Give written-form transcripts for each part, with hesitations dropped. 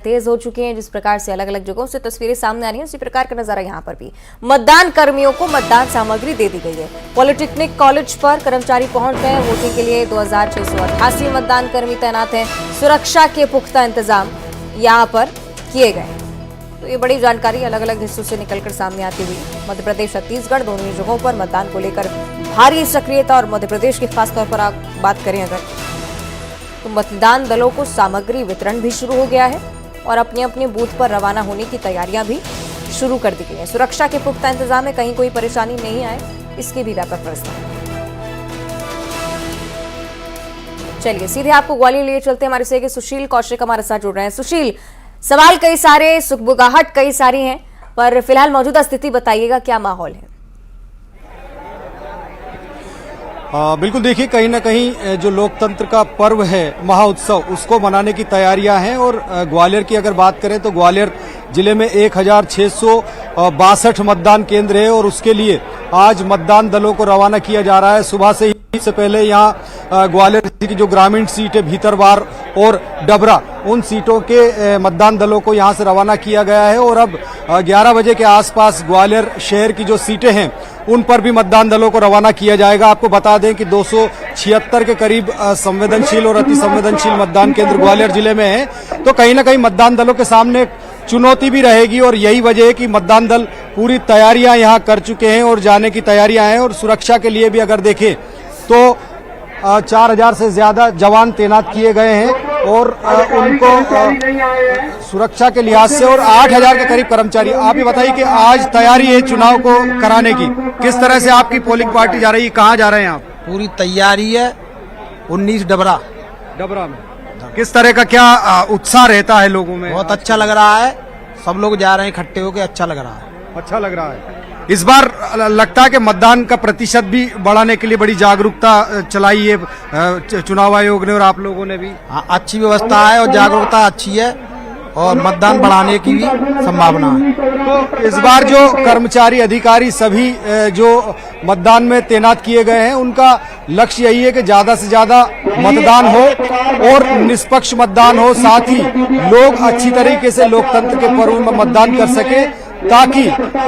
तेज हो चुके हैं। जिस प्रकार से अलग अलग जगहों से तस्वीरें सामने आ रही हैं, उसी प्रकार का नजारा यहाँ पर भी। मतदान कर्मियों को मतदान सामग्री दे दी गई है। पॉलिटेक्निक कॉलेज पर कर्मचारी पहुंच गए हैं। वोटिंग के लिए 2688 मतदान कर्मी तैनात हैं। सुरक्षा के पुख्ता इंतजाम यहाँ पर किए गए। तो ये बड़ी जानकारी अलग अलग हिस्सों से निकलकर सामने आती हुई मध्य प्रदेश छत्तीसगढ़ दोनों ही जगहों पर मतदान को लेकर भारी सक्रियता। और मध्य प्रदेश की खासतौर पर आप बात करें अगर, तो मतदान दलों को सामग्री वितरण भी शुरू हो गया है और अपने अपने बूथ पर रवाना होने की तैयारियां भी शुरू कर दी गई हैं। सुरक्षा के पुख्ता इंतजाम में कहीं कोई परेशानी नहीं आए, इसकी भी व्यापक व्यवस्था है। चलिए सीधे आपको ग्वालियर लिए चलते हैं। हमारे सहयोगी सुशील कौशिक हमारे साथ जुड़ रहे हैं। सुशील, सवाल कई सारे, सुगबुगाहट कई सारी हैं, पर फिलहाल मौजूदा स्थिति बताइएगा, क्या माहौल है? बिल्कुल, देखिए कहीं ना कहीं जो लोकतंत्र का पर्व है महाउत्सव, उसको मनाने की तैयारियां हैं। और ग्वालियर की अगर बात करें तो ग्वालियर जिले में 1662 मतदान केंद्र है और उसके लिए आज मतदान दलों को रवाना किया जा रहा है। सुबह से ही से पहले यहाँ ग्वालियर की जो ग्रामीण सीट है भीतरवार और डबरा, उन सीटों के मतदान दलों को यहाँ से रवाना किया गया है। और अब 11 बजे के आसपास ग्वालियर शहर की जो सीटें हैं उन पर भी मतदान दलों को रवाना किया जाएगा। आपको बता दें कि 276 के करीब संवेदनशील और अति संवेदनशील मतदान केंद्र ग्वालियर जिले में है। तो कहीं ना कहीं मतदान दलों के सामने चुनौती भी रहेगी और यही वजह है कि मतदान दल पूरी तैयारियां यहाँ कर चुके हैं और जाने की तैयारियां हैं। और सुरक्षा के लिए भी अगर देखें तो 4000 से ज्यादा जवान तैनात किए गए हैं और उनको सुरक्षा के लिहाज से, और 8000 के करीब कर्मचारी। आप ये बताइए कि आज तैयारी है चुनाव को कराने की, किस तरह से आपकी पोलिंग पार्टी जा रही है, कहाँ जा रहे हैं आप? पूरी तैयारी है 19 डबरा में। किस तरह का क्या उत्साह रहता है लोगों में? बहुत अच्छा लग रहा है, सब लोग जा रहे हैं इकट्ठे होकर, अच्छा लग रहा है। अच्छा लग रहा है। इस बार लगता है कि मतदान का प्रतिशत भी बढ़ाने के लिए बड़ी जागरूकता चलाई है चुनाव आयोग ने और आप लोगों ने भी। हाँ, अच्छी व्यवस्था है और जागरूकता अच्छी है और मतदान बढ़ाने की भी संभावना है। तो इस बार जो कर्मचारी अधिकारी सभी जो मतदान में तैनात किए गए हैं, उनका लक्ष्य यही है कि ज्यादा से ज्यादा मतदान हो और निष्पक्ष मतदान हो, साथ ही लोग अच्छी तरीके से लोकतंत्र के पर्व में मतदान कर सके, ताकि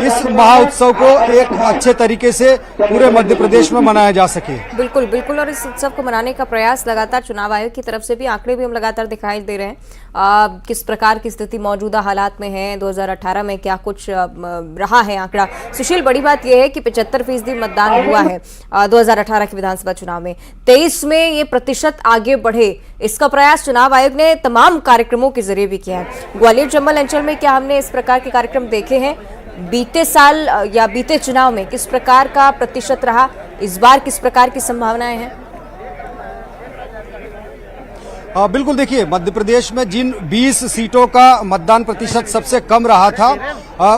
इस महाउत्सव को एक अच्छे तरीके से पूरे मध्य प्रदेश में मनाया जा सके। बिल्कुल बिल्कुल, और इस उत्सव को मनाने का प्रयास लगातार चुनाव आयोग की तरफ से भी, आंकड़े भी हम लगातार दिखाई दे रहे हैं। किस प्रकार की स्थिति मौजूदा हालात में है, 2018 में क्या कुछ रहा है आंकड़ा। सुशील, बड़ी बात यह है कि 75% मतदान हुआ है 2018 के विधानसभा चुनाव में। 23 में ये प्रतिशत आगे बढ़े, इसका प्रयास चुनाव आयोग ने तमाम कार्यक्रमों के जरिए भी किया है। ग्वालियर चंबल अंचल में क्या हमने इस प्रकार के कार्यक्रम देखे हैं? बीते साल या बीते चुनाव में किस प्रकार का प्रतिशत रहा, इस बार किस प्रकार की संभावनाएं हैं? बिल्कुल, देखिए मध्य प्रदेश में जिन 20 सीटों का मतदान प्रतिशत सबसे कम रहा था,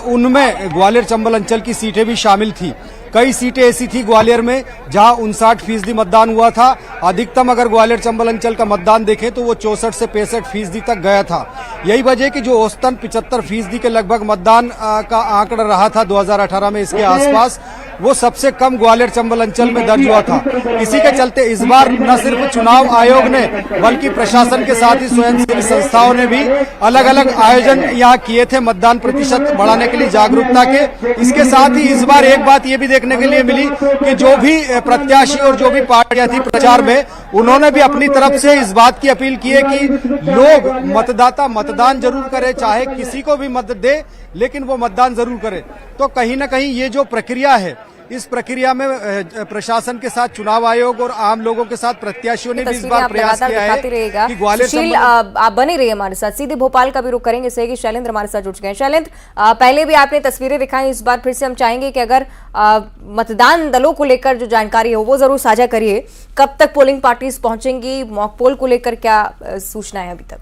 उनमें ग्वालियर चंबल अंचल की सीटें भी शामिल थी। कई सीटें ऐसी थी ग्वालियर में जहां 59% मतदान हुआ था। अधिकतम अगर ग्वालियर चंबल अंचल का मतदान देखें तो वो 64 से 65% तक गया था। यही वजह कि जो औसतन 75% के लगभग मतदान का आंकड़ा रहा था 2018 में, इसके आसपास, वो सबसे कम ग्वालियर चंबल अंचल में दर्ज हुआ था। इसी के चलते इस बार न सिर्फ चुनाव आयोग ने बल्कि प्रशासन के साथ ही स्वयंसेवी संस्थाओं ने भी अलग अलग आयोजन यहाँ किए थे मतदान प्रतिशत बढ़ाने के लिए, जागरूकता के। इसके साथ ही इस बार एक बात ये भी देखने के लिए मिली कि जो भी प्रत्याशी और जो भी पार्टियां थी प्रचार में, उन्होंने भी अपनी तरफ से इस बात की अपील की है कि लोग मतदाता मतदान जरूर करे, चाहे किसी को भी मत दे, लेकिन वो मतदान जरूर करे। तो कहीं ना कहीं ये जो प्रक्रिया है, इस प्रक्रिया में प्रशासन के साथ चुनाव आयोग और आम लोगों के साथ प्रत्याशियों ने भी इस बार प्रयास किया है कि ग्वालियर। आप बने रहिए हमारे साथ, सीधे भोपाल का भी रुख करेंगे। सहयोगी शैलेंद्र हमारे साथ जुड़ चुके हैं। शैलेंद्र, पहले भी आपने तस्वीरें दिखाई, इस बार फिर से हम चाहेंगे कि अगर मतदान दलों को लेकर जो जानकारी हो वो जरूर साझा करिए। कब तक पोलिंग पार्टीज पहुंचेंगी, मॉक पोल को लेकर क्या सूचना है अभी तक?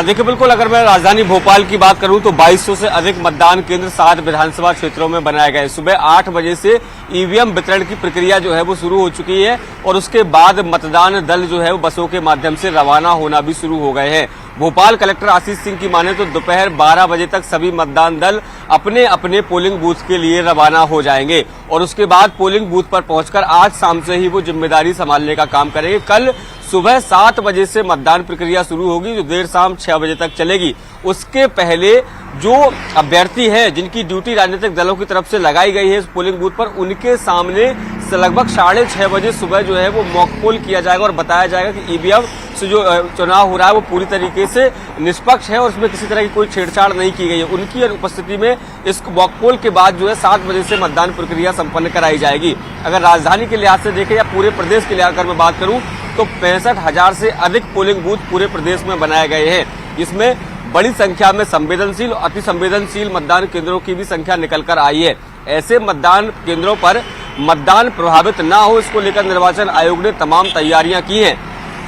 देखिए, बिल्कुल अगर मैं राजधानी भोपाल की बात करूं तो 2200 से अधिक मतदान केंद्र 7 विधानसभा क्षेत्रों में बनाए गए। सुबह 8 बजे से ईवीएम वितरण की प्रक्रिया जो है वो शुरू हो चुकी है और उसके बाद मतदान दल जो है वो बसों के माध्यम से रवाना होना भी शुरू हो गए हैं। भोपाल कलेक्टर आशीष सिंह की माने तो दोपहर 12 बजे तक सभी मतदान दल अपने अपने पोलिंग बूथ के लिए रवाना हो जाएंगे और उसके बाद पोलिंग बूथ पर पहुंचकर आज शाम से ही वो जिम्मेदारी संभालने का काम करेंगे। कल सुबह 7 बजे से मतदान प्रक्रिया शुरू होगी, जो देर शाम 6 बजे तक चलेगी। उसके पहले जो अभ्यर्थी हैं, जिनकी ड्यूटी राजनीतिक दलों की तरफ से लगाई गई है इस पोलिंग बूथ पर, उनके सामने से लगभग 6:30 बजे सुबह जो है वो मॉक पोल किया जाएगा और बताया जाएगा कि ईवीएम से जो चुनाव हो रहा है वो पूरी तरीके से निष्पक्ष है और उसमें किसी तरह की कोई छेड़छाड़ नहीं की गई है। उनकी उपस्थिति में इस मॉक पोल के बाद जो है 7 बजे से मतदान प्रक्रिया संपन्न कराई जाएगी। अगर राजधानी के लिहाज से देखें या पूरे प्रदेश के लिहाज मैं बात करूं तो 65,000 से अधिक पोलिंग बूथ पूरे प्रदेश में बनाए गए हैं। इसमें बड़ी संख्या में संवेदनशील और अति संवेदनशील मतदान केंद्रों की भी संख्या निकल कर आई है। ऐसे मतदान केंद्रों पर मतदान प्रभावित न हो, इसको लेकर निर्वाचन आयोग ने तमाम तैयारियां की हैं।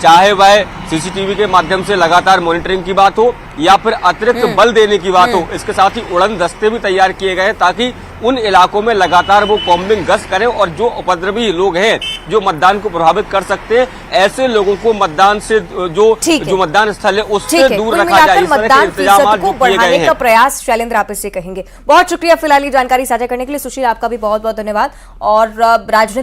चाहे वह सीसीटीवी के माध्यम से लगातार मॉनिटरिंग की बात हो या फिर अतिरिक्त बल देने की बात हो, इसके साथ ही उड़न दस्ते भी तैयार किए गए ताकि उन इलाकों में लगातार वो कॉम्बिंग गश्त करें और जो उपद्रवी लोग हैं जो मतदान को प्रभावित कर सकते हैं, ऐसे लोगों को मतदान से जो मतदान स्थल है उससे दूर रखा जाए। इस तरह के इंतजाम को बढ़ाने का प्रयास शैलेंद्र आप इससे कहेंगे। बहुत शुक्रिया फिलहाल ये जानकारी साझा करने के लिए। सुशील, आपका भी बहुत बहुत धन्यवाद। और राजनीतिक